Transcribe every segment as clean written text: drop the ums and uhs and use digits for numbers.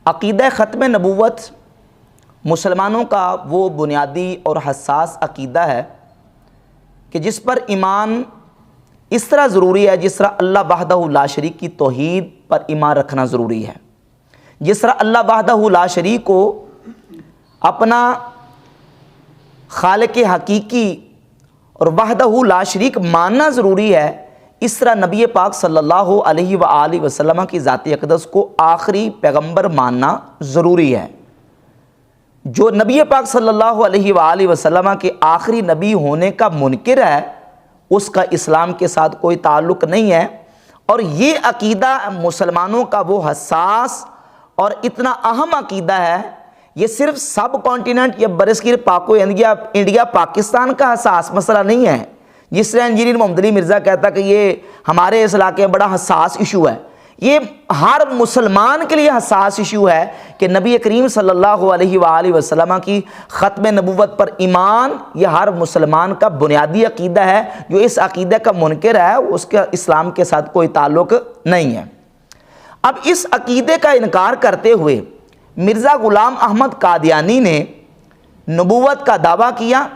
عقیدہ ختم نبوت مسلمانوں کا وہ بنیادی اور حساس عقیدہ ہے کہ جس پر ایمان اس طرح ضروری ہے جس طرح اللہ وحدہ لا شریک کی توحید پر ایمان رکھنا ضروری ہے، جس طرح اللہ وحدہ لا شریک کو اپنا خالق حقیقی اور وحدہ لا شریک ماننا ضروری ہے، اس طرح نبی پاک صلی اللہ علیہ وآلہ وسلم کی ذات اقدس کو آخری پیغمبر ماننا ضروری ہے۔ جو نبی پاک صلی اللہ علیہ وآلہ وسلم کے آخری نبی ہونے کا منکر ہے اس کا اسلام کے ساتھ کوئی تعلق نہیں ہے، اور یہ عقیدہ مسلمانوں کا وہ حساس اور اتنا اہم عقیدہ ہے، یہ صرف سب کانٹیننٹ یا برصغیر پاک و انڈیا پاکستان کا حساس مسئلہ نہیں ہے، جس طرح انجینئر محمد علی مرزا کہتا کہ یہ ہمارے اس علاقے میں بڑا حساس ایشو ہے۔ یہ ہر مسلمان کے لیے حساس ایشو ہے کہ نبی کریم صلی اللہ علیہ وآلہ وسلم کی ختم نبوت پر ایمان یہ ہر مسلمان کا بنیادی عقیدہ ہے۔ جو اس عقیدہ کا منکر ہے اس کا اسلام کے ساتھ کوئی تعلق نہیں ہے۔ اب اس عقیدے کا انکار کرتے ہوئے مرزا غلام احمد قادیانی نے نبوت کا دعویٰ کیا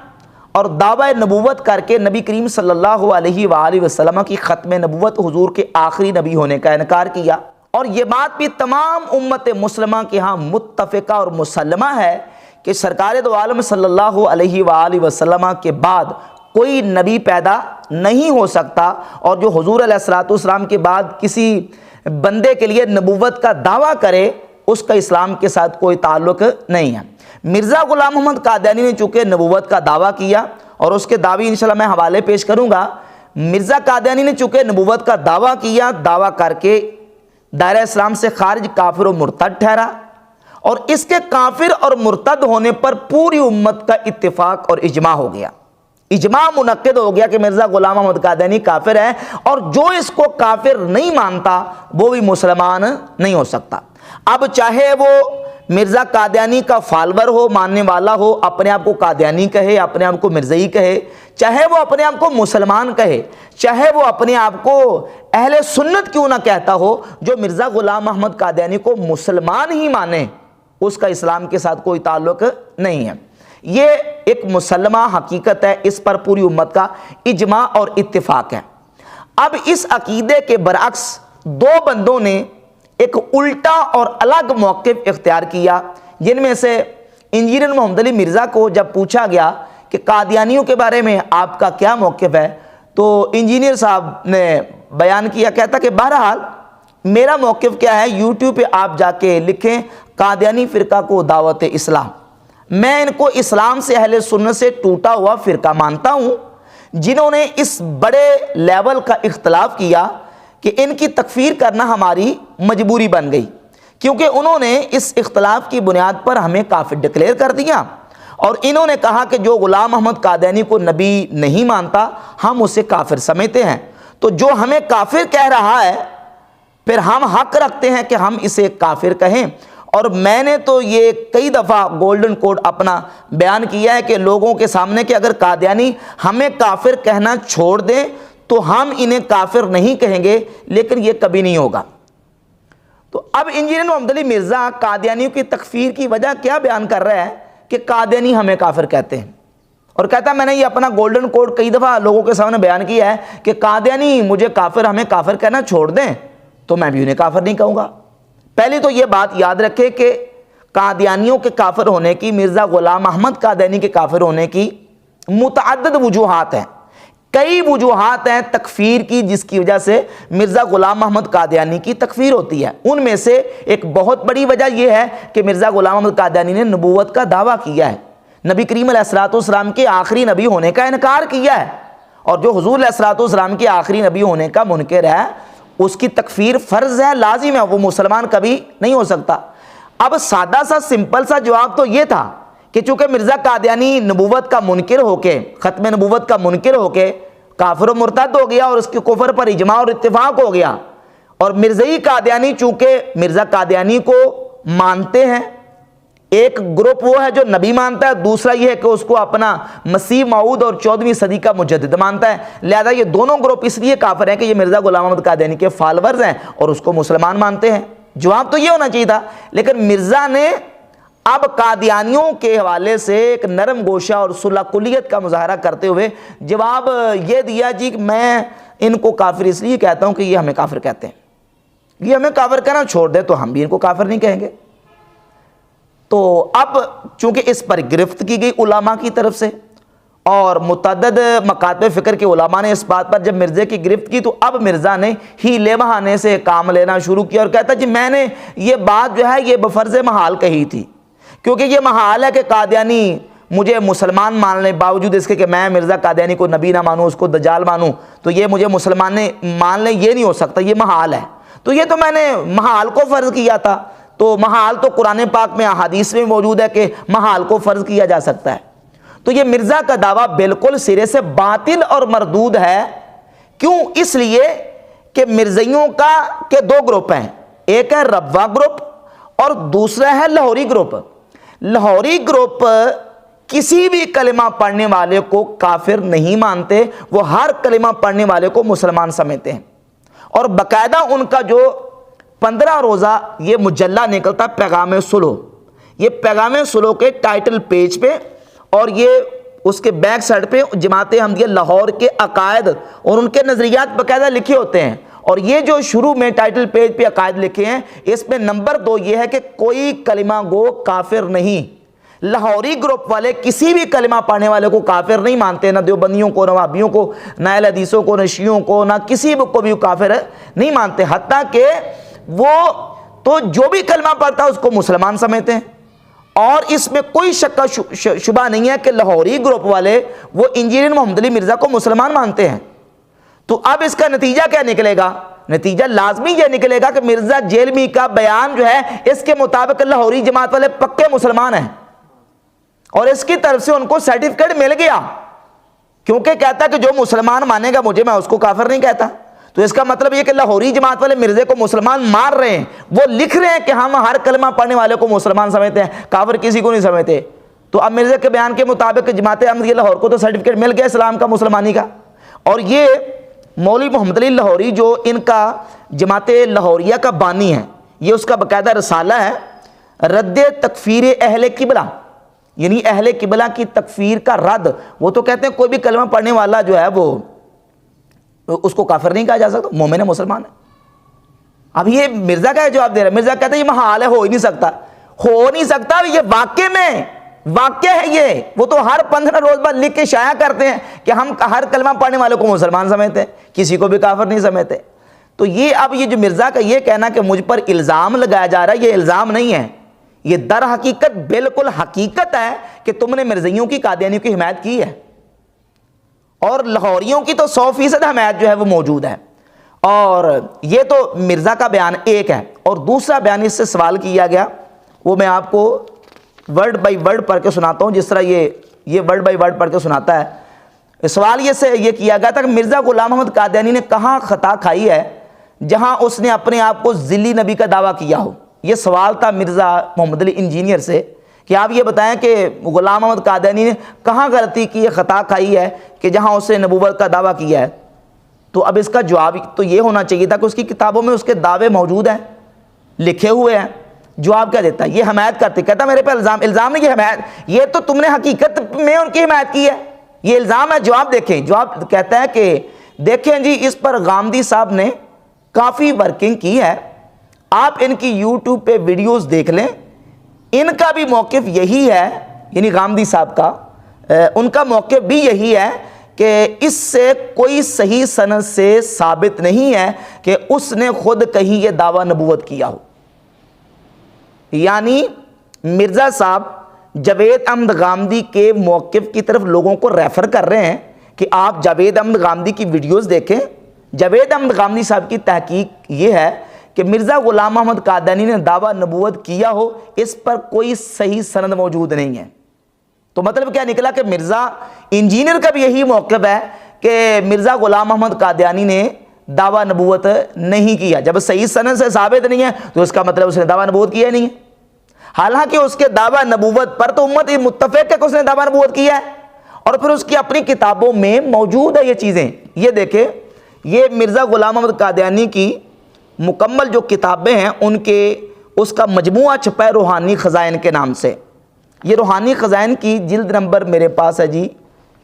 اور دعویٰ نبوت کر کے نبی کریم صلی اللہ علیہ وآلہ وسلم کی ختم نبوت حضور کے آخری نبی ہونے کا انکار کیا، اور یہ بات بھی تمام امت مسلمہ کے ہاں متفقہ اور مسلمہ ہے کہ سرکار دو عالم صلی اللہ علیہ وآلہ وسلم کے بعد کوئی نبی پیدا نہیں ہو سکتا، اور جو حضور علیہ الصلوۃ والسلام کے بعد کسی بندے کے لیے نبوت کا دعویٰ کرے اس کا اسلام کے ساتھ کوئی تعلق نہیں ہے۔ مرزا غلام احمد قادیانی نے چونکہ نبوت کا دعویٰ کیا، اور اس کے دعوی انشاءاللہ میں حوالے پیش کروں گا، مرزا قادیانی نے چونکہ نبوت کا دعویٰ کیا، دعویٰ کر کے دائرہ اسلام سے خارج کافر و مرتد ٹھہرا، اور اس کے کافر اور مرتد ہونے پر پوری امت کا اتفاق اور اجماع ہو گیا، اجماع منعقد ہو گیا کہ مرزا غلام احمد قادیانی کافر ہے، اور جو اس کو کافر نہیں مانتا وہ بھی مسلمان نہیں ہو سکتا۔ اب چاہے وہ مرزا قادیانی کا فالور ہو، ماننے والا ہو، اپنے آپ کو قادیانی کہے، اپنے آپ کو مرزائی کہے، چاہے وہ اپنے آپ کو مسلمان کہے، چاہے وہ اپنے آپ کو اہل سنت کیوں نہ کہتا ہو، جو مرزا غلام احمد قادیانی کو مسلمان ہی مانے اس کا اسلام کے ساتھ کوئی تعلق نہیں ہے۔ یہ ایک مسلمہ حقیقت ہے، اس پر پوری امت کا اجماع اور اتفاق ہے۔ اب اس عقیدے کے برعکس دو بندوں نے ایک الٹا اور الگ موقف اختیار کیا، جن میں سے انجینئر محمد علی مرزا کو جب پوچھا گیا کہ قادیانیوں کے بارے میں آپ کا کیا موقف ہے، تو انجینئر صاحب نے بیان کیا، کہتا کہ بہرحال میرا موقف کیا ہے، یوٹیوب پہ آپ جا کے لکھیں قادیانی فرقہ کو دعوت اسلام، میں ان کو اسلام سے اہل سنت سے ٹوٹا ہوا فرقہ مانتا ہوں، جنہوں نے اس بڑے لیول کا اختلاف کیا کہ ان کی تکفیر کرنا ہماری مجبوری بن گئی، کیونکہ انہوں نے اس اختلاف کی بنیاد پر ہمیں کافر ڈکلیئر کر دیا، اور انہوں نے کہا کہ جو غلام احمد قادیانی کو نبی نہیں مانتا ہم اسے کافر سمجھتے ہیں، تو جو ہمیں کافر کہہ رہا ہے پھر ہم حق رکھتے ہیں کہ ہم اسے کافر کہیں۔ اور میں نے تو یہ کئی دفعہ گولڈن کوڈ اپنا بیان کیا ہے کہ لوگوں کے سامنے کہ اگر قادیانی ہمیں کافر کہنا چھوڑ دیں تو ہم انہیں کافر نہیں کہیں گے، لیکن یہ کبھی نہیں ہوگا۔ تو اب انجینئر محمد علی مرزا قادیانیوں کی تکفیر کی وجہ کیا بیان کر رہا ہے کہ قادیانی ہمیں کافر کہتے ہیں، اور کہتا ہے میں نے یہ اپنا گولڈن کوڈ کئی دفعہ لوگوں کے سامنے بیان کیا ہے کہ قادیانی مجھے کافر ہمیں کافر کہنا چھوڑ دیں تو میں بھی انہیں کافر نہیں کہوں گا۔ پہلی تو یہ بات یاد رکھے کہ قادیانیوں کے کافر ہونے کی، مرزا غلام احمد قادیانی کے کافر ہونے کی متعدد وجوہات ہیں، کئی وجوہات ہیں تکفیر کی جس کی وجہ سے مرزا غلام احمد قادیانی کی تکفیر ہوتی ہے۔ ان میں سے ایک بہت بڑی وجہ یہ ہے کہ مرزا غلام احمد قادیانی نے نبوت کا دعویٰ کیا ہے، نبی کریم علیہ الصلوۃ والسلام کے آخری نبی ہونے کا انکار کیا ہے، اور جو حضور علیہ الصلوۃ والسلام کے آخری نبی ہونے کا منکر ہے اس کی تکفیر فرض ہے، لازم ہے، وہ مسلمان کبھی نہیں ہو سکتا۔ اب سادہ سا سمپل سا جواب تو یہ تھا کہ چونکہ مرزا قادیانی نبوت کا منکر ہو کے، ختم نبوت کا منکر ہو کے کافر و مرتد ہو گیا اور اس کے کفر پر اجماع اور اتفاق ہو گیا، اور مرزائی قادیانی چونکہ مرزا قادیانی کو مانتے ہیں، ایک گروپ وہ ہے جو نبی مانتا ہے، دوسرا یہ ہے کہ اس کو اپنا مسیح موعود اور 14ویں صدی کا مجدد مانتا ہے، لہذا یہ دونوں گروپ اس لیے کافر ہیں کہ یہ مرزا غلام احمد قادیانی کے فالورز ہیں اور اس کو مسلمان مانتے ہیں۔ جواب تو یہ ہونا چاہیے تھا، لیکن مرزا نے اب قادیانیوں کے حوالے سے ایک نرم گوشہ اور صلح کلیت کا مظاہرہ کرتے ہوئے جواب یہ دیا جی کہ میں ان کو کافر اس لیے کہتا ہوں کہ یہ ہمیں کافر کہتے ہیں، یہ ہمیں کافر کہنا چھوڑ دے تو ہم بھی ان کو کافر نہیں کہیں گے۔ تو اب چونکہ اس پر گرفت کی گئی علماء کی طرف سے، اور متعدد مکاتب فکر کے علماء نے اس بات پر جب مرزا کی گرفت کی، تو اب مرزا نے ہیلے بہانے سے کام لینا شروع کیا اور کہتا جی میں نے یہ بات جو ہے یہ بفرض محال کہی تھی، کیونکہ یہ محال ہے کہ قادیانی مجھے مسلمان مان لیں، باوجود اس کے کہ میں مرزا قادیانی کو نبی نہ مانوں، اس کو دجال مانوں، تو یہ مجھے مسلمان مان لیں، یہ نہیں ہو سکتا، یہ محال ہے۔ تو یہ تو میں نے محال کو فرض کیا تھا، تو محال تو قرآن پاک میں احادیث میں موجود ہے کہ محال کو فرض کیا جا سکتا ہے۔ تو یہ مرزا کا دعویٰ بالکل سرے سے باطل اور مردود ہے۔ کیوں؟ اس لیے کہ مرزائیوں کے دو گروپ ہیں، ایک ہے ربوہ گروپ اور دوسرا ہے لاہوری گروپ۔ لاہوری گروپ کسی بھی کلمہ پڑھنے والے کو کافر نہیں مانتے، وہ ہر کلمہ پڑھنے والے کو مسلمان سمجھتے ہیں، اور باقاعدہ ان کا جو 15 روزہ یہ مجلہ نکلتا پیغام صلح، یہ پیغام صلح کے ٹائٹل پیج پہ اور یہ اس کے بیک سائڈ پہ جماعت احمدیہ لاہور کے عقائد اور ان کے نظریات باقاعدہ لکھے ہوتے ہیں، اور یہ جو شروع میں ٹائٹل پیج پہ عقائد لکھے ہیں اس میں نمبر 2 یہ ہے کہ کوئی کلمہ گو کافر نہیں۔ لاہوری گروپ والے کسی بھی کلمہ پڑھنے والے کو کافر نہیں مانتے، نہ دیوبندیوں کو، نہ وہابیوں کو، نہ اہل حدیثوں کو، نہ شیعوں کو، نہ کسی کو بھی کافر نہیں مانتے، حتیٰ کہ وہ تو جو بھی کلمہ پڑھتا ہے اس کو مسلمان سمجھتے ہیں۔ اور اس میں کوئی شک شبہ نہیں ہے کہ لاہوری گروپ والے وہ انجینئر محمد علی مرزا کو مسلمان مانتے ہیں۔ تو اب اس کا نتیجہ کیا نکلے گا؟ نتیجہ لازمی یہ نکلے گا کہ مرزا جیلمی کا بیان جو ہے اس کے مطابق لاہوری جماعت والے پکے مسلمان ہیں، اور اس کی طرف سے ان کو سرٹیفکیٹ مل گیا، کیونکہ کہتا کہ جو مسلمان مانے گا مجھے، میں اس کو کافر نہیں کہتا۔ تو اس کا مطلب یہ کہ لاہوری جماعت والے مرزے کو مسلمان مار رہے ہیں، وہ لکھ رہے ہیں کہ ہم ہر کلمہ پڑھنے والے کو مسلمان سمجھتے ہیں، کافر کسی کو نہیں سمجھتے۔ تو اب مرزا کے بیان کے مطابق جماعت احمدیہ لاہور کو تو سرٹیفکیٹ مل گیا اسلام کا، مسلمانی کا۔ اور یہ مولوی محمد علی لاہوری جو ان کا جماعت لاہوریہ کا بانی ہے، یہ اس کا باقاعدہ رسالہ ہے رد تکفیر اہل قبلہ، یعنی اہل قبلہ کی تکفیر کا رد۔ وہ تو کہتے ہیں کوئی بھی کلمہ پڑھنے والا جو ہے وہ اس کو کافر نہیں کہا جا سکتا، مومن ہے، مسلمان ہے۔ اب یہ مرزا کا جواب دے رہا ہے، مرزا کہتا ہے یہ محال ہے، ہو ہی نہیں سکتا، ہو نہیں سکتا، یہ واقع میں واقع ہے یہ، وہ تو ہر 15 روز بعد لکھ کے شائع کرتے ہیں کہ ہم ہر کلمہ پڑھنے والوں کو مسلمان سمجھتے ہیں، کسی کو بھی کافر نہیں سمجھتے۔ تو یہ اب یہ جو مرزا کا یہ کہنا کہ مجھ پر الزام لگایا جا رہا ہے، یہ الزام نہیں ہے، یہ در حقیقت بالکل حقیقت ہے کہ تم نے مرزائیوں کی، قادیانیوں کی حمایت کی ہے، اور لاہوریوں کی تو 100% حمایت جو ہے وہ موجود ہے۔ اور یہ تو مرزا کا بیان ایک ہے، اور دوسرا بیان اس سے سوال کیا گیا، وہ میں آپ کو ورڈ بائی ورڈ پڑھ کے سناتا ہوں، جس طرح یہ ورڈ بائی ورڈ پڑھ کے سناتا ہے۔ سوال یہ کیا گیا تھا کہ مرزا غلام احمد قادیانی نے کہاں خطا کھائی ہے جہاں اس نے اپنے آپ کو ذلی نبی کا دعویٰ کیا ہو۔ یہ سوال تھا مرزا محمد علی انجینئر سے کہ آپ یہ بتائیں کہ غلام احمد قادیانی نے کہاں غلطی کی ہے، خطا کھائی ہے کہ جہاں اس نے نبوت کا دعویٰ کیا ہے۔ تو اب اس کا جواب تو یہ ہونا چاہیے تھا کہ اس کی کتابوں میں اس کے دعوے موجود ہیں، لکھے ہوئے ہیں۔ جواب کیا دیتا ہے؟ یہ حمایت کرتے، کہتا میرے پہ الزام نہیں، یہ حمایت، یہ تو تم نے حقیقت میں ان کی حمایت کی ہے، یہ الزام ہے۔ جواب دیکھیں، جواب کہتا ہے کہ دیکھیں جی اس پر غامدی صاحب نے کافی ورکنگ کی ہے، آپ ان کی یوٹیوب پہ ویڈیوز دیکھ لیں، ان کا بھی موقف یہی ہے، یعنی غامدی صاحب کا، ان کا موقف بھی یہی ہے کہ اس سے کوئی صحیح سند سے ثابت نہیں ہے کہ اس نے خود کہیں یہ دعویٰ نبوت کیا ہو۔ یعنی مرزا صاحب جاوید احمد غامدی کے موقف کی طرف لوگوں کو ریفر کر رہے ہیں کہ آپ جاوید احمد غامدی کی ویڈیوز دیکھیں۔ جاوید احمد غامدی صاحب کی تحقیق یہ ہے کہ مرزا غلام احمد قادیانی نے دعویٰ نبوت کیا ہو، اس پر کوئی صحیح سند موجود نہیں ہے۔ تو مطلب کیا نکلا کہ مرزا انجینئر کا بھی یہی موقف ہے کہ مرزا غلام احمد قادیانی نے دعویٰ نبوت نہیں کیا۔ جب صحیح سند سے ثابت نہیں ہے تو اس کا مطلب اس نے دعویٰ نبوت کیا نہیں ہے، حالانکہ اس کے دعویٰ نبوت پر تو امت متفق ہے کہ اس نے دعویٰ نبوت کیا ہے، اور پھر اس کی اپنی کتابوں میں موجود ہے یہ چیزیں۔ یہ دیکھیں، یہ مرزا غلام احمد قادیانی کی مکمل جو کتابیں ہیں ان کے اس کا مجموعہ چھپا ہے روحانی خزائن کے نام سے. یہ روحانی خزائن کی جلد نمبر میرے پاس ہے جی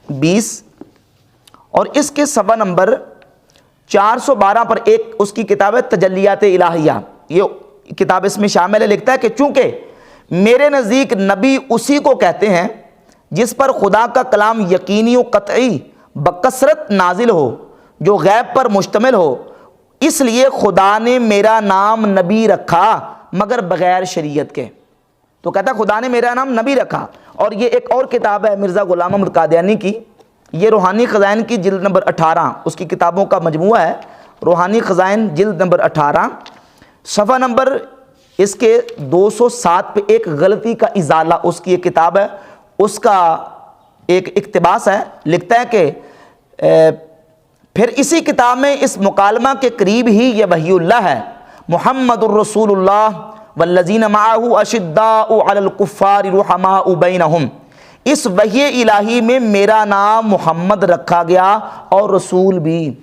20 اور اس کے صفحہ نمبر 412 پر ایک اس کی کتاب ہے تجلیات الہیہ. یہ کتاب اس میں شامل ہے. لکھتا ہے کہ چونکہ میرے نزدیک نبی اسی کو کہتے ہیں جس پر خدا کا کلام یقینی و قطعی بکثرت نازل ہو جو غیب پر مشتمل ہو، اس لیے خدا نے میرا نام نبی رکھا مگر بغیر شریعت کے. تو کہتا ہے خدا نے میرا نام نبی رکھا. اور یہ ایک اور کتاب ہے مرزا غلام احمد قادیانی کی، یہ روحانی خزائن کی جلد نمبر 18 اس کی کتابوں کا مجموعہ ہے. روحانی خزائن جلد نمبر 18 صفحہ نمبر اس کے 207 پہ ایک غلطی کا ازالہ اس کی ایک کتاب ہے، اس کا ایک اقتباس ہے. لکھتا ہے کہ پھر اسی کتاب میں اس مکالمہ کے قریب ہی یہ وحی اللہ ہے، محمد الرسول اللہ والذین معہ اشداء علی الکفار رحماء بینہم. اس وحی الہی میں میرا نام محمد رکھا گیا اور رسول بھی.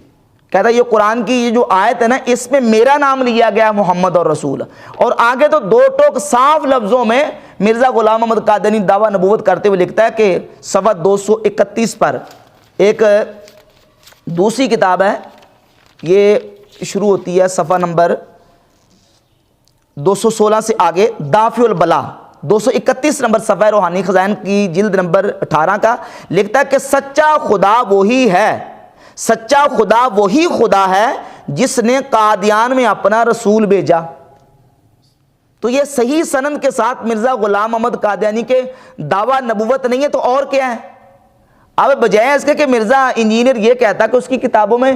کہتا ہے یہ قرآن کی یہ جو آیت ہے نا اس میں میرا نام لیا گیا محمد اور رسول. اور آگے تو دو ٹوک صاف لفظوں میں مرزا غلام احمد قادیانی دعویٰ نبوت کرتے ہوئے لکھتا ہے کہ صفحہ 231 پر ایک دوسری کتاب ہے، یہ شروع ہوتی ہے صفحہ نمبر 216 سے آگے، دافع البلا 231 نمبر صفحہ روحانی خزائن کی جلد نمبر 18 کا. لکھتا ہے کہ سچا خدا وہی ہے، سچا خدا وہی خدا ہے جس نے قادیان میں اپنا رسول بھیجا. تو یہ صحیح سند کے ساتھ مرزا غلام احمد قادیانی کے دعویٰ نبوت نہیں ہے تو اور کیا ہے؟ اب بجائے اس کے کہ مرزا انجینئر یہ کہتا کہ اس کی کتابوں میں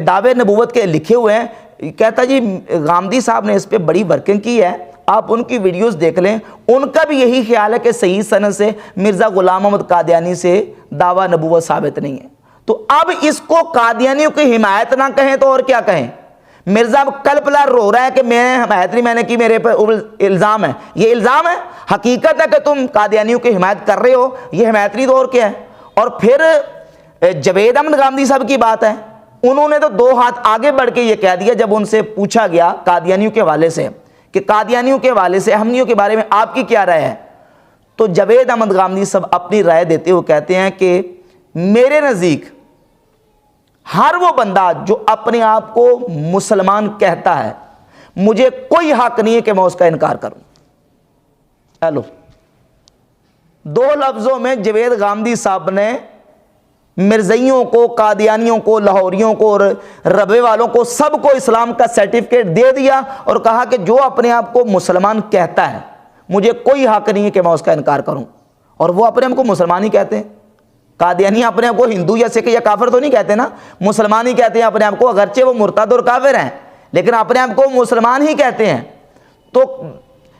دعوے نبوت کے لکھے ہوئے ہیں، کہتا جی غامدی صاحب نے اس پہ بڑی ورکنگ کی ہے، آپ ان کی ویڈیوز دیکھ لیں، ان کا بھی یہی خیال ہے کہ صحیح سند سے مرزا غلام احمد قادیانی سے دعویٰ نبوت ثابت نہیں ہے. تو اب اس کو قادیانیوں کی حمایت نہ کہیں تو اور کیا کہیں؟ مرزا کل پلا رو رہا ہے کہ میں حمایت نہیں میں نے کی، میرے پر الزام ہے. یہ الزام ہے؟ حقیقت ہے کہ تم قادیانیوں کی حمایت کر رہے ہو، یہ حمایت نہیں تو اور کیا ہے؟ اور پھر جوید احمد غامدی صاحب کی بات ہے، انہوں نے تو 2 ہاتھ آگے بڑھ کے یہ کہہ دیا جب ان سے پوچھا گیا قادیانیوں کے حوالے سے کہ قادیانیوں کے حوالے سے احمدیوں کے بارے میں آپ کی کیا رائے ہے، تو جوید احمد غامدی صاحب اپنی رائے دیتے ہوئے کہتے ہیں کہ میرے نزدیک ہر وہ بندہ جو اپنے آپ کو مسلمان کہتا ہے مجھے کوئی حق نہیں ہے کہ میں اس کا انکار کروں. ہیلو 2 لفظوں میں جوید غامدی صاحب نے مرزائیوں کو، قادیانیوں کو، لاہوریوں کو اور ربے والوں کو سب کو اسلام کا سرٹیفکیٹ دے دیا اور کہا کہ جو اپنے آپ کو مسلمان کہتا ہے مجھے کوئی حق نہیں ہے کہ میں اس کا انکار کروں. اور وہ اپنے آپ کو مسلمان ہی کہتے ہیں. قادیانی اپنے آپ کو ہندو یا سکھ یا کافر تو نہیں کہتے نا، مسلمان ہی کہتے ہیں اپنے آپ کو، اگرچہ وہ مرتد اور کافر ہیں لیکن اپنے آپ کو مسلمان ہی کہتے ہیں. تو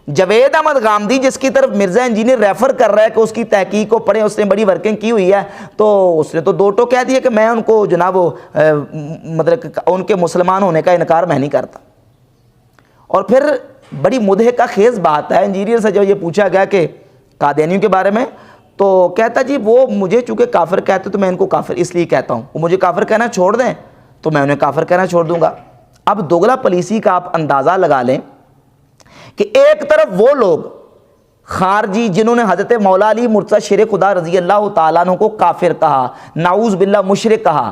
جوید احمد غامدی جس کی طرف مرزا انجینئر ریفر کر رہا ہے کہ اس کی تحقیق کو پڑھیں، اس نے بڑی ورکنگ کی ہوئی ہے، تو اس نے تو 2 ٹوک کہہ دیا کہ میں ان کو جناب مطلب ان کے مسلمان ہونے کا انکار میں نہیں کرتا. اور پھر بڑی مضحکہ خیز بات ہے، انجینئر سے جو یہ پوچھا گیا کہ قادیانیوں کے بارے میں تو کہتا جی وہ مجھے چونکہ کافر کہتے تو میں ان کو کافر اس لیے کہتا ہوں، وہ مجھے کافر کہنا چھوڑ دیں تو میں انہیں کافر کہنا چھوڑ دوں گا. اب دوگلا پلیسی کا آپ اندازہ لگا لیں کہ ایک طرف وہ لوگ خارجی جنہوں نے حضرت مولا علی مرتضی شیر خدا رضی اللہ تعالیٰ عنہ کو کافر کہا، نعوذ باللہ مشرک کہا،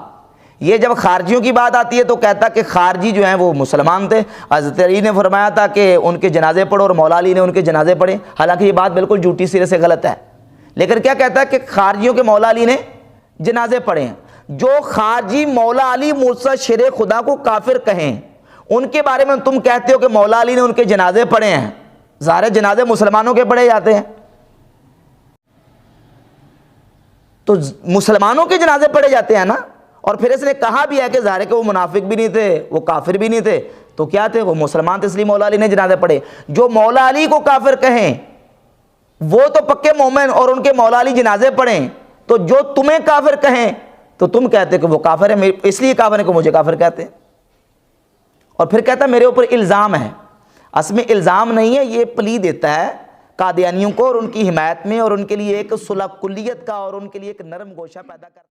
یہ جب خارجیوں کی بات آتی ہے تو کہتا کہ خارجی جو ہیں وہ مسلمان تھے، حضرت علی نے فرمایا تھا کہ ان کے جنازے پڑھو اور مولا علی نے ان کے جنازے پڑھے. حالانکہ یہ بات بالکل جھوٹی سرے سے غلط ہے، لیکن کیا کہتا ہے کہ خارجیوں کے مولا علی نے جنازے پڑھے ہیں. جو خارجی مولا علی مرتضی شیر خدا کو کافر کہیں ان کے بارے میں تم کہتے ہو کہ مولا علی نے ان کے جنازے پڑھے ہیں. ظاہر جنازے مسلمانوں کے پڑھے جاتے ہیں، تو مسلمانوں کے جنازے پڑھے جاتے ہیں نا. اور پھر اس نے کہا بھی ہے کہ ظاہر ہے کہ وہ منافق بھی نہیں تھے، وہ کافر بھی نہیں تھے، تو کیا تھے؟ وہ مسلمان تھے، اس لیے مولا علی نے جنازے پڑھے. جو مولا علی کو کافر کہیں وہ تو پکے مومن اور ان کے مولا علی جنازے پڑھیں، تو جو تمہیں کافر کہیں تو تم کہتے کہ وہ کافر ہے، اس لیے کافر ہے کہ مجھے کافر کہتے ہیں. اور پھر کہتا ہے میرے اوپر الزام ہے. اصل میں الزام نہیں ہے، یہ پلی دیتا ہے قادیانیوں کو اور ان کی حمایت میں اور ان کے لیے ایک صلح کلیت کا اور ان کے لیے ایک نرم گوشہ پیدا کرتا ہے.